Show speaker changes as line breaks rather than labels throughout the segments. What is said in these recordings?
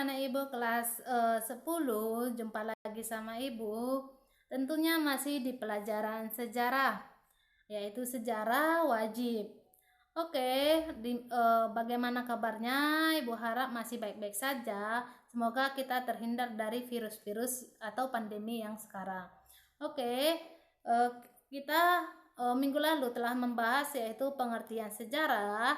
anak-anak Ibu kelas 10, jumpa lagi sama Ibu. Tentunya masih di pelajaran sejarah, yaitu sejarah wajib. Oke, bagaimana kabarnya? Ibu harap masih baik-baik saja. Semoga kita terhindar dari virus-virus atau pandemi yang sekarang. Oke, kita minggu lalu telah membahas yaitu pengertian sejarah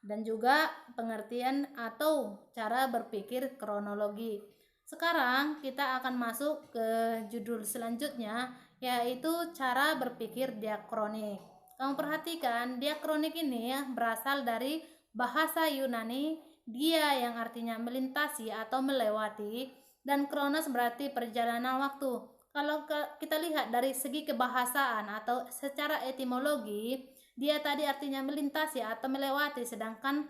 dan juga pengertian atau cara berpikir kronologi. Sekarang kita akan masuk ke judul selanjutnya, yaitu cara berpikir diakronik. Kamu perhatikan, diakronik ini berasal dari bahasa Yunani, dia yang artinya melintasi atau melewati, dan kronos berarti perjalanan waktu. Kalau kita lihat dari segi kebahasaan atau secara etimologi, dia tadi artinya melintasi atau melewati, sedangkan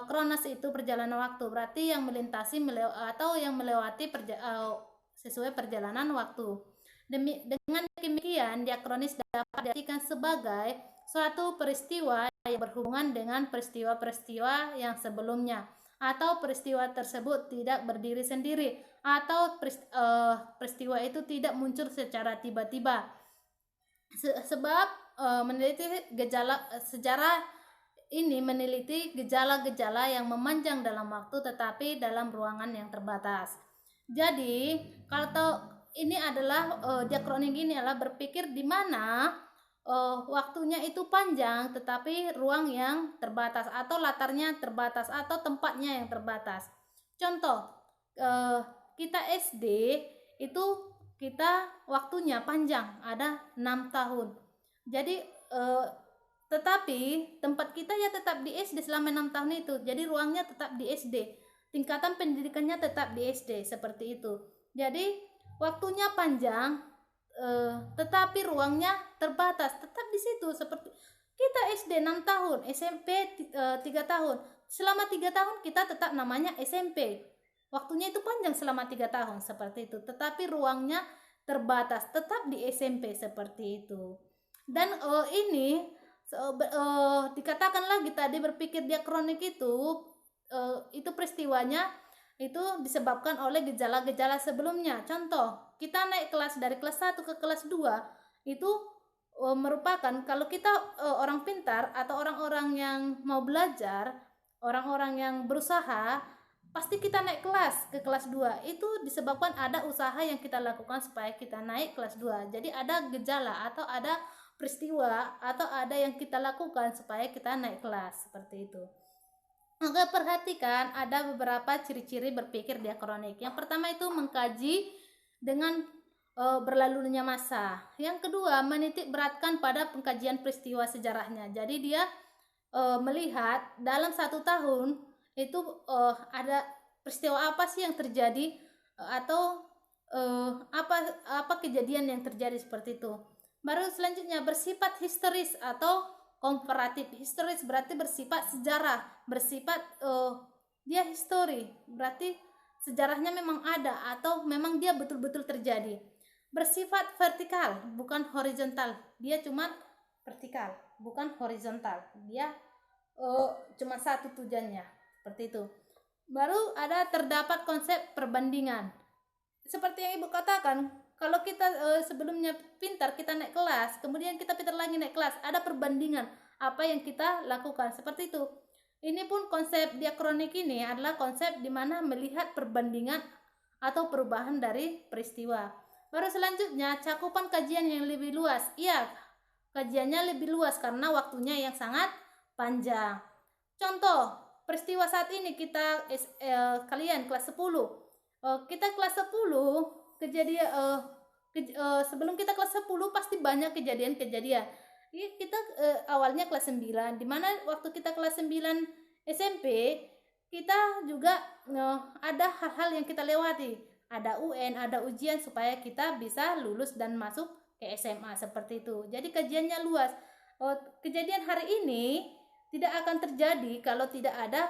kronos itu perjalanan waktu, berarti yang melintasi atau yang melewati sesuai perjalanan waktu. Dengan demikian, diakronis dapat diartikan sebagai suatu peristiwa yang berhubungan dengan peristiwa-peristiwa yang sebelumnya, atau peristiwa tersebut tidak berdiri sendiri, atau peristiwa itu tidak muncul secara tiba-tiba. Sebab meneliti sejarah ini meneliti gejala-gejala yang memanjang dalam waktu tetapi dalam ruangan yang terbatas. Jadi kalau ini adalah diakronik ini adalah berpikir di mana waktunya itu panjang tetapi ruang yang terbatas atau latarnya terbatas atau tempatnya yang terbatas. Contoh, kita SD itu kita waktunya panjang, ada 6 tahun. Jadi tetapi tempat kita ya tetap di SD selama 6 tahun itu. Jadi ruangnya tetap di SD. Tingkatan pendidikannya tetap di SD, seperti itu. Jadi waktunya panjang tetapi ruangnya terbatas, tetap di situ. Seperti kita SD 6 tahun, SMP 3 tahun. Selama 3 tahun kita tetap namanya SMP. Waktunya itu panjang selama 3 tahun, seperti itu. Tetapi ruangnya terbatas, tetap di SMP, seperti itu. Dan ini dikatakan lagi tadi berpikir diakronik itu peristiwanya itu disebabkan oleh gejala-gejala sebelumnya. Contoh, kita naik kelas dari kelas 1 ke kelas 2 itu merupakan kalau kita orang pintar atau orang-orang yang mau belajar, orang-orang yang berusaha, pasti kita naik kelas ke kelas 2 itu disebabkan ada usaha yang kita lakukan supaya kita naik kelas 2. Jadi ada gejala atau ada peristiwa atau ada yang kita lakukan supaya kita naik kelas, seperti itu. Maka perhatikan ada beberapa ciri-ciri berpikir diakronik. Yang pertama itu mengkaji dengan berlalunya masa. Yang kedua, menitik beratkan pada pengkajian peristiwa sejarahnya. Jadi dia melihat dalam 1 tahun itu ada peristiwa apa sih yang terjadi atau apa kejadian yang terjadi, seperti itu. Baru selanjutnya bersifat historis atau komparatif. Historis berarti bersifat sejarah, bersifat dia histori, berarti sejarahnya memang ada atau memang dia betul-betul terjadi. Bersifat vertikal, bukan horizontal. Dia cuma vertikal, bukan horizontal. Dia cuma satu tujuannya, seperti itu. Baru ada terdapat konsep perbandingan. Seperti yang Ibu katakan, kalau kita sebelumnya pintar, kita naik kelas, kemudian kita pintar lagi naik kelas, ada perbandingan apa yang kita lakukan, seperti itu. Ini pun konsep diakronik ini adalah konsep di mana melihat perbandingan atau perubahan dari peristiwa. Baru selanjutnya cakupan kajian yang lebih luas. Iya, kajiannya lebih luas karena waktunya yang sangat panjang. Contoh, peristiwa saat ini kita kalian kelas 10. Kita kelas 10 kejadian sebelum kita kelas 10 pasti banyak kejadian-kejadian. Kita awalnya kelas 9, di mana waktu kita kelas 9 SMP kita juga ada hal-hal yang kita lewati. Ada UN, ada ujian supaya kita bisa lulus dan masuk ke SMA, seperti itu. Jadi kajiannya luas. Kejadian hari ini tidak akan terjadi kalau tidak ada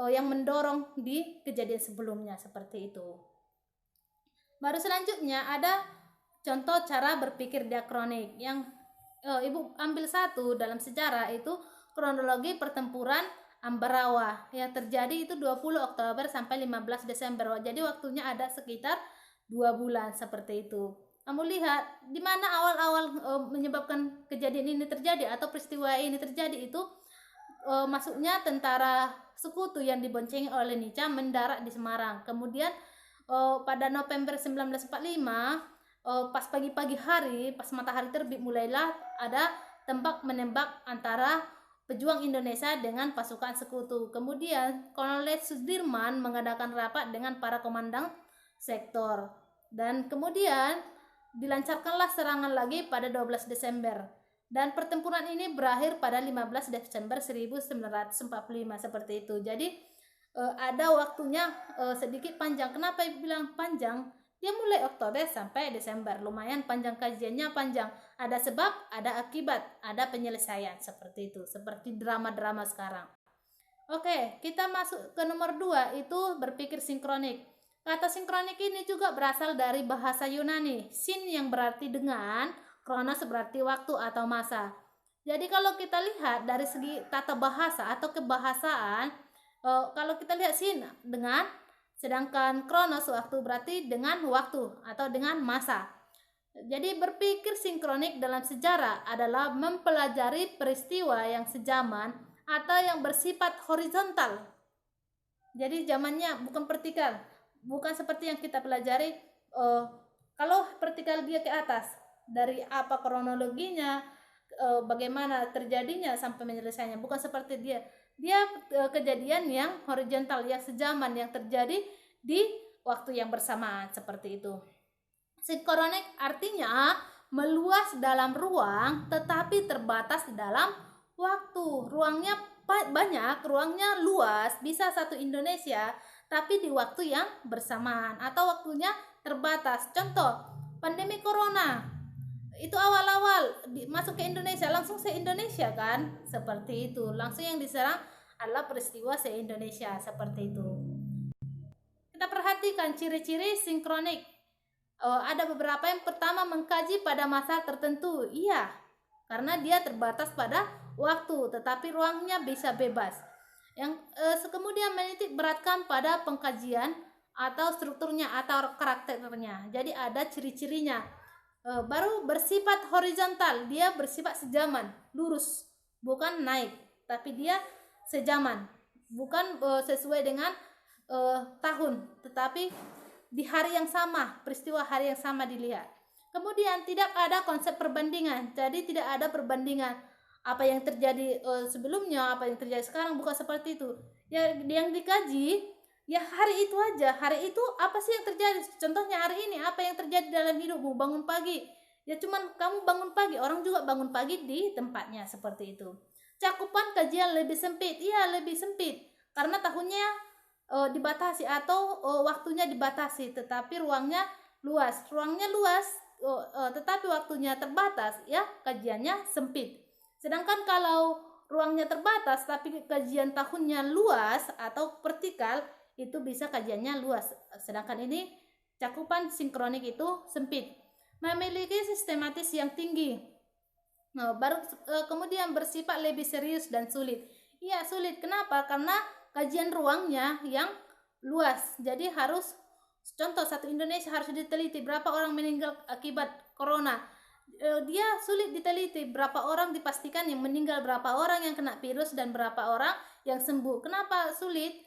yang mendorong di kejadian sebelumnya, seperti itu. Baru selanjutnya ada contoh cara berpikir diakronik yang Ibu ambil satu dalam sejarah, itu kronologi pertempuran Ambarawa yang terjadi itu 20 Oktober sampai 15 Desember. Jadi waktunya ada sekitar 2 bulan seperti itu. Kamu lihat di mana awal-awal menyebabkan kejadian ini terjadi atau peristiwa ini terjadi itu masuknya tentara sekutu yang diboncengi oleh Nica mendarat di Semarang. Kemudian pada November 1945 pas pagi-pagi hari, pas matahari terbit, mulailah ada tembak menembak antara pejuang Indonesia dengan pasukan sekutu. Kemudian Kolonel Sudirman mengadakan rapat dengan para komandan sektor, dan kemudian dilancarkanlah serangan lagi pada 12 Desember, dan pertempuran ini berakhir pada 15 Desember 1945 seperti itu. Jadi ada waktunya sedikit panjang. Kenapa bilang panjang? Dia mulai Oktober sampai Desember, lumayan panjang, kajiannya panjang. Ada sebab, ada akibat, ada penyelesaian, seperti itu, seperti drama-drama sekarang. Oke, kita masuk ke nomor 2, itu berpikir sinkronik. Kata sinkronik ini juga berasal dari bahasa Yunani, sin yang berarti dengan, kronos berarti waktu atau masa. Jadi kalau kita lihat dari segi tata bahasa atau kebahasaan, kalau kita lihat sin dengan, sedangkan kronos waktu berarti dengan waktu atau dengan masa. Jadi berpikir sinkronik dalam sejarah adalah mempelajari peristiwa yang sejaman atau yang bersifat horizontal. Jadi zamannya bukan vertikal, bukan seperti yang kita pelajari. Kalau vertikal dia ke atas, dari apa kronologinya, bagaimana terjadinya sampai menyelesaikannya, bukan seperti dia kejadian yang horizontal, yang sejaman, yang terjadi di waktu yang bersamaan, seperti itu. Sinkronik artinya meluas dalam ruang tetapi terbatas dalam waktu. Ruangnya banyak, ruangnya luas, bisa satu Indonesia, tapi di waktu yang bersamaan atau waktunya terbatas. Contoh, pandemi corona itu awal-awal masuk ke Indonesia, langsung se-Indonesia kan, seperti itu. Langsung yang diserang adalah peristiwa se-Indonesia, seperti itu. Kita perhatikan ciri-ciri sinkronik. Ada beberapa. Yang pertama, mengkaji pada masa tertentu. Iya, karena dia terbatas pada waktu, tetapi ruangnya bisa bebas. Yang kemudian menitik beratkan pada pengkajian atau strukturnya atau karakternya. Jadi ada ciri-cirinya. Baru bersifat horizontal, dia bersifat sejaman, lurus, bukan naik, tapi dia sejaman, bukan sesuai dengan tahun, tetapi di hari yang sama, peristiwa hari yang sama dilihat. Kemudian tidak ada konsep perbandingan, jadi tidak ada perbandingan apa yang terjadi sebelumnya, apa yang terjadi sekarang, bukan seperti itu. Yang dikaji ya hari itu aja, hari itu apa sih yang terjadi. Contohnya hari ini, apa yang terjadi dalam hidupmu, bangun pagi, ya cuman kamu bangun pagi, orang juga bangun pagi di tempatnya, seperti itu. Cakupan kajian lebih sempit, iya lebih sempit, karena tahunnya dibatasi atau waktunya dibatasi, tetapi ruangnya luas. Tetapi waktunya terbatas, ya kajiannya sempit. Sedangkan kalau ruangnya terbatas tapi kajian tahunnya luas atau vertikal, itu bisa kajiannya luas. Sedangkan ini cakupan sinkronik itu sempit, memiliki sistematis yang tinggi. Kemudian bersifat lebih serius dan sulit. Iya sulit, kenapa? Karena kajian ruangnya yang luas. Jadi harus, contoh satu Indonesia harus diteliti berapa orang meninggal akibat corona. Dia sulit diteliti berapa orang dipastikan yang meninggal, berapa orang yang kena virus, dan berapa orang yang sembuh. Kenapa sulit?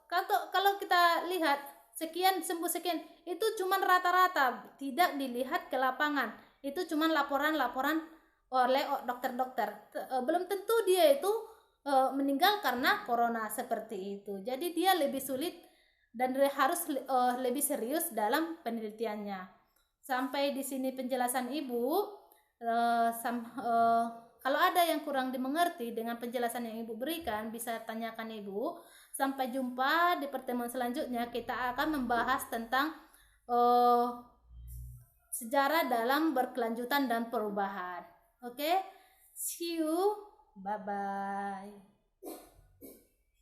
Kalau kita lihat sekian sembuh sekian, itu cuma rata-rata, tidak dilihat ke lapangan. Itu cuma laporan-laporan oleh dokter-dokter. Belum tentu dia itu meninggal karena corona, seperti itu. Jadi dia lebih sulit dan harus lebih serius dalam penelitiannya. Sampai di sini penjelasan Ibu. Kalau ada yang kurang dimengerti dengan penjelasan yang Ibu berikan, bisa tanyakan Ibu. Sampai jumpa di pertemuan selanjutnya. Kita akan membahas tentang sejarah dalam berkelanjutan dan perubahan. Oke, see you, bye bye.